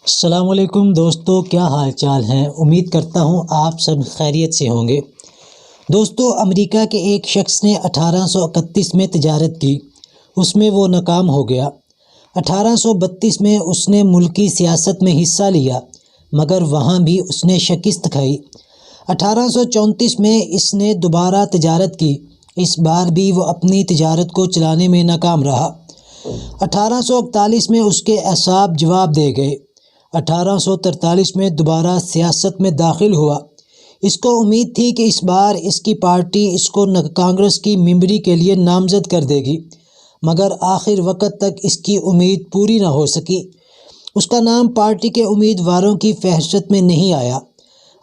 السلام علیکم دوستو، کیا حال چال ہیں؟ امید کرتا ہوں آپ سب خیریت سے ہوں گے۔ دوستو، امریکہ کے ایک شخص نے 1831 میں تجارت کی، اس میں وہ ناکام ہو گیا۔ 1832 میں اس نے ملکی سیاست میں حصہ لیا، مگر وہاں بھی اس نے شکست کھائی۔ 1834 میں اس نے دوبارہ تجارت کی، اس بار بھی وہ اپنی تجارت کو چلانے میں ناکام رہا۔ 1841 میں اس کے اعصاب جواب دے گئے۔ 1843 میں دوبارہ سیاست میں داخل ہوا۔ اس کو امید تھی کہ اس بار اس کی پارٹی اس کو کانگریس کی ممبری کے لیے نامزد کر دے گی، مگر آخر وقت تک اس کی امید پوری نہ ہو سکی۔ اس کا نام پارٹی کے امیدواروں کی فہرست میں نہیں آیا۔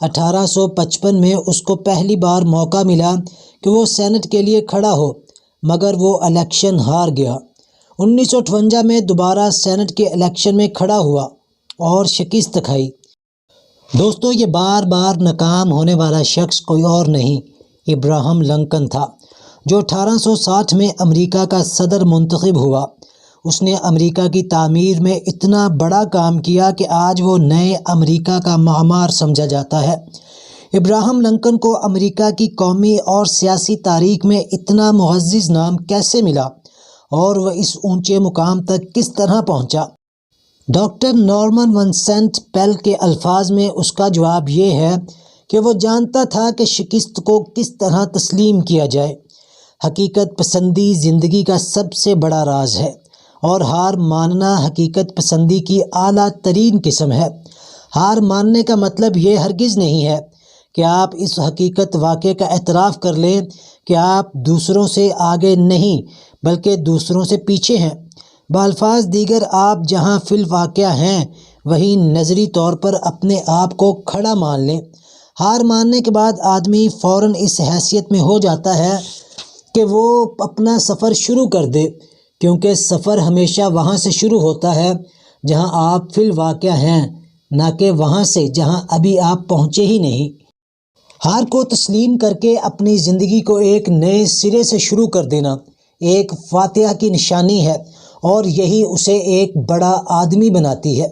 1855 میں اس کو پہلی بار موقع ملا کہ وہ سینٹ کے لیے کھڑا ہو، مگر وہ الیکشن ہار گیا۔ 1958 میں دوبارہ سینٹ کے الیکشن میں کھڑا ہوا اور شکست کھائی۔ دوستو، یہ بار بار ناکام ہونے والا شخص کوئی اور نہیں، ابراہم لنکن تھا، جو 1860 میں امریکہ کا صدر منتخب ہوا۔ اس نے امریکہ کی تعمیر میں اتنا بڑا کام کیا کہ آج وہ نئے امریکہ کا معمار سمجھا جاتا ہے۔ ابراہم لنکن کو امریکہ کی قومی اور سیاسی تاریخ میں اتنا معزز نام کیسے ملا اور وہ اس اونچے مقام تک کس طرح پہنچا؟ ڈاکٹر نارمن ونسنٹ پیل کے الفاظ میں اس کا جواب یہ ہے کہ وہ جانتا تھا کہ شکست کو کس طرح تسلیم کیا جائے۔ حقیقت پسندی زندگی کا سب سے بڑا راز ہے، اور ہار ماننا حقیقت پسندی کی اعلیٰ ترین قسم ہے۔ ہار ماننے کا مطلب یہ ہرگز نہیں ہے کہ آپ اس حقیقت واقعے کا اعتراف کر لیں کہ آپ دوسروں سے آگے نہیں بلکہ دوسروں سے پیچھے ہیں۔ بالفاظ دیگر، آپ جہاں فی الواقع ہیں وہیں نظری طور پر اپنے آپ کو کھڑا مان لیں۔ ہار ماننے کے بعد آدمی فوراً اس حیثیت میں ہو جاتا ہے کہ وہ اپنا سفر شروع کر دے، کیونکہ سفر ہمیشہ وہاں سے شروع ہوتا ہے جہاں آپ فی الواقع ہیں، نہ کہ وہاں سے جہاں ابھی آپ پہنچے ہی نہیں۔ ہار کو تسلیم کر کے اپنی زندگی کو ایک نئے سرے سے شروع کر دینا ایک فاتح کی نشانی ہے، اور یہی اسے ایک بڑا آدمی بناتی ہے۔